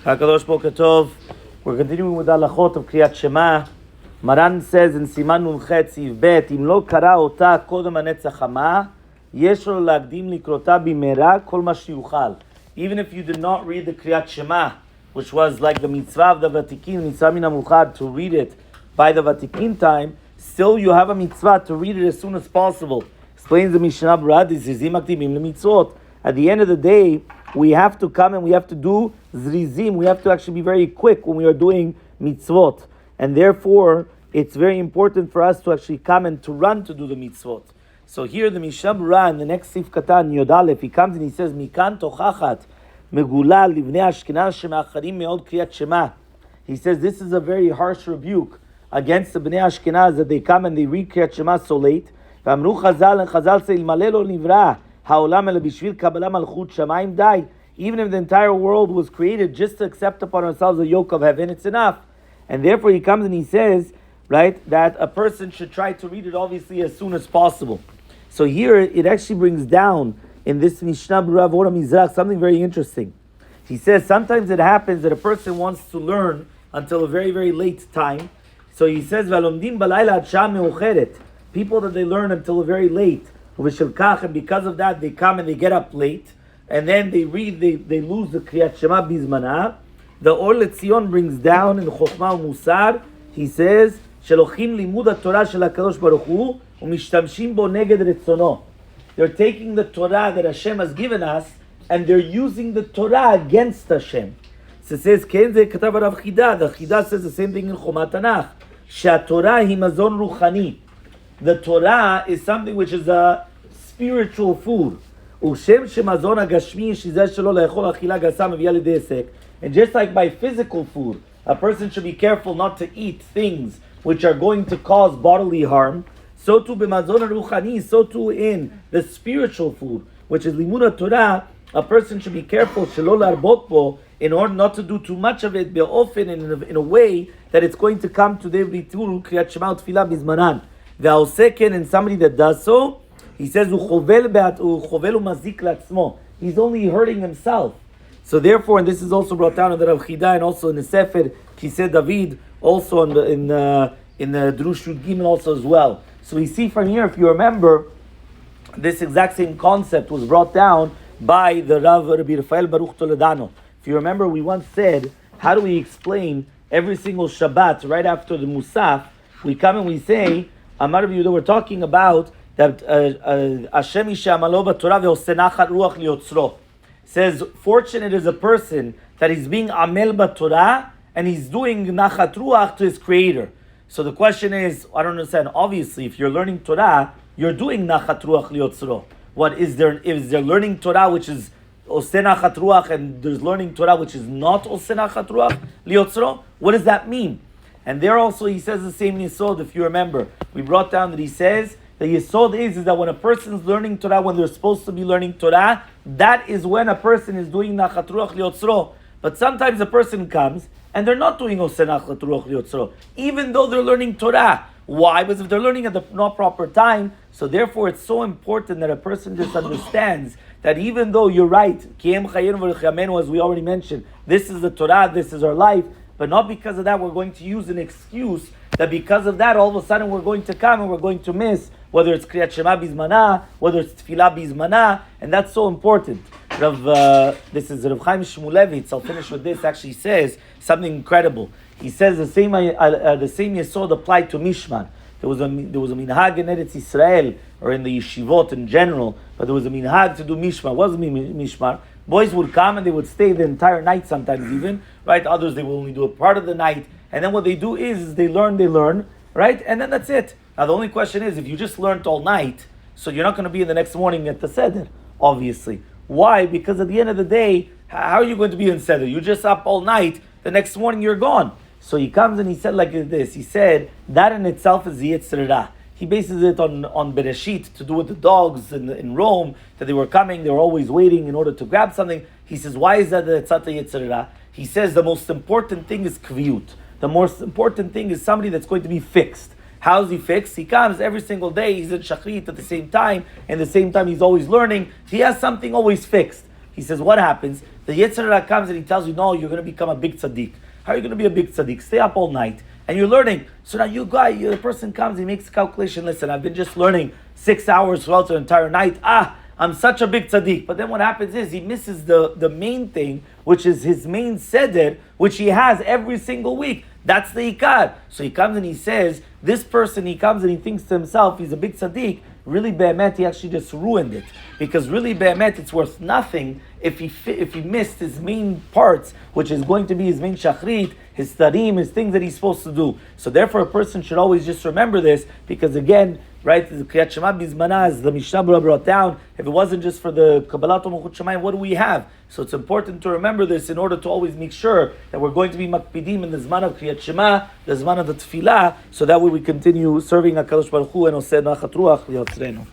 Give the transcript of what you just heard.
HaKadosh Boker Tov. We're continuing with the halachot of Kriyat Shema. Maran says in Siman Nun Chet Siv Bet, Im lo kara ota kodem hanetzach hama, yesh lo lagdim likrota bimera kol ma sheyuchal. Even if you did not read the Kriyat Shema, which was like the mitzvah of the Vatikin, mitzvah min hamuchad, to read it by the Vatikin time, still you have a mitzvah to read it as soon as possible. Explains the Mishnah Berurah, zrizim makdimim lemitzvot. At the end of the day, we have to come and we have to do zrizim. We have to actually be very quick when we are doing mitzvot. And therefore, it's very important for us to actually come and to run to do the mitzvot. So here the Mishnah Berurah in the next Sif Katan, Yod Aleph, he comes and he says, Mikan tochachat megula livnei Ashkenaz shemeacharim meod kriyat Shema. He says this is a very harsh rebuke against the Bnei Ashkenaz that they come and they read kriyat Shema so late. V'amru Chazal, and Chazal say, Ilmaleh lo nivra ha'olam ela bishvil kabbalah malchut shamayim dai. Even if the entire world was created just to accept upon ourselves the yoke of heaven, it's enough. And therefore he comes and he says, right, that a person should try to read it obviously as soon as possible. So here it actually brings down in this Mishnah Berurah Vora Mizrach something very interesting. He says sometimes it happens that a person wants to learn until a very, very late time. So he says, V'alomdim balayla ad shah me'ocheret. People that they learn until very late. And because of that, they come and they get up late. And then they read, they lose the Kriyat Shema bizmana. The Or Letzion brings down in Chokhmah Musar, he says, Shelochim limud ha-Torah shel HaKadosh Baruch Hu, u'mishtamshim bo neged retzono. They're taking the Torah that Hashem has given us, and they're using the Torah against Hashem. So it says, Ken ze katav Rav Chida. The Chida says the same thing in Chomat Tanakh. She'ha-Torah hi mazon ruchani. The Torah is something which is a spiritual food. And just like by physical food, a person should be careful not to eat things which are going to cause bodily harm. So too b'mazon ruchani, so too in the spiritual food, which is limud Torah, a person should be careful shelo larbot bo, in order not to do too much of it, be'ofen, in a way that it's going to come to the bitul kriyat shema utfilah bizmanan. The Oseken, and somebody that does so, he says, he's only hurting himself. So therefore, and this is also brought down in the Rav Chida and also in the Sefer Kiseh David, also in the Drush Yud Gimel also as well. So we see from here, if you remember, this exact same concept was brought down by the Rav Rabbi Rafael Baruch Toledano. If you remember, we once said, how do we explain every single Shabbat right after the Musaf? We come and we say, Amar Rabbi Yehuda, we're talking about that Hashem Yishamalo b'Torah ve'oseh nachat ruach liyotzro. Says, fortunate is a person that is being amel b'Torah and he's doing nachat ruach to his creator. So the question is, I don't understand. Obviously, if you're learning Torah, you're doing nachat ruach liyotzro. What is there? Is there learning Torah which is oseh nachat ruach and there's learning Torah which is not oseh nachat ruach liyotzro? What does that mean? And there also he says the same yesod. If you remember, we brought down that he says the yesod is that when a person is learning Torah, when they're supposed to be learning Torah, that is when a person is doing nachat ruach liyotzro. But sometimes a person comes and they're not doing oseh nachat ruach liyotzro, even though they're learning Torah. Why? Because if they're learning at the not proper time, so therefore it's so important that a person just understands that even though you're right, Kiyem chayenu v'rechamenu, as we already mentioned, this is the Torah, this is our life. But not because of that we're going to use an excuse that because of that all of a sudden we're going to come and we're going to miss whether it's Kriyat Shema bizmana, whether it's Tfilah bizmana, and that's so important. This is Rav Chaim Shmulevitz. I'll finish with this. Actually, says something incredible. He says the same yesod applied to Mishmar. There was a minhag in Eretz Yisrael or in the yeshivot in general, but there was a minhag to do Mishmar. What was Mishmar? Boys would come and they would stay the entire night, sometimes even, right? Others, they will only do a part of the night. And then what they do is they learn, right? And then that's it. Now, the only question is, if you just learned all night, so you're not going to be in the next morning at the Seder, obviously. Why? Because at the end of the day, how are you going to be in Seder? You're just up all night, the next morning you're gone. So he comes and he said like this, he said, that in itself is the Yetzer Hara. He bases it on Bereshit, to do with the dogs in Rome, that they were coming, they were always waiting in order to grab something. He says, why is that the Tzata Yetzer Hara? He says the most important thing is Kviyut. The most important thing is somebody that's going to be fixed. How is he fixed? He comes every single day, he's in Shachrit at the same time, and at the same time he's always learning. He has something always fixed. he says, what happens? The Yetzer Hara comes and he tells you, no, you're going to become a big tzaddik. How are you going to be a big tzaddik? Stay up all night. And you're learning. So now the person comes, he makes a calculation. Listen, I've been just learning 6 hours throughout the entire night. I'm such a big tzaddik. But then what happens is he misses the main thing, which is his main seder, which he has every single week. That's the ikar. So he comes and he says, this person, he comes and he thinks to himself, he's a big tzaddik. Really, be'emet, he actually just ruined it. Because really, be'emet, it's worth nothing if he missed his main parts, which is going to be his main shachrit, his tarim, his things that he's supposed to do. So therefore, a person should always just remember this, because again, right, the Kriyat Shema Bizmana, as the Mishnah brought down, if it wasn't just for the Kabbalat Malchut Shemayim, what do we have? So it's important to remember this in order to always make sure that we're going to be makpidim in the Zman of Kriyat Shema, the Zman of the Tefillah, so that way we continue serving HaKadosh Baruch Hu and Oseh Nachat Ruach Liyotzrenu.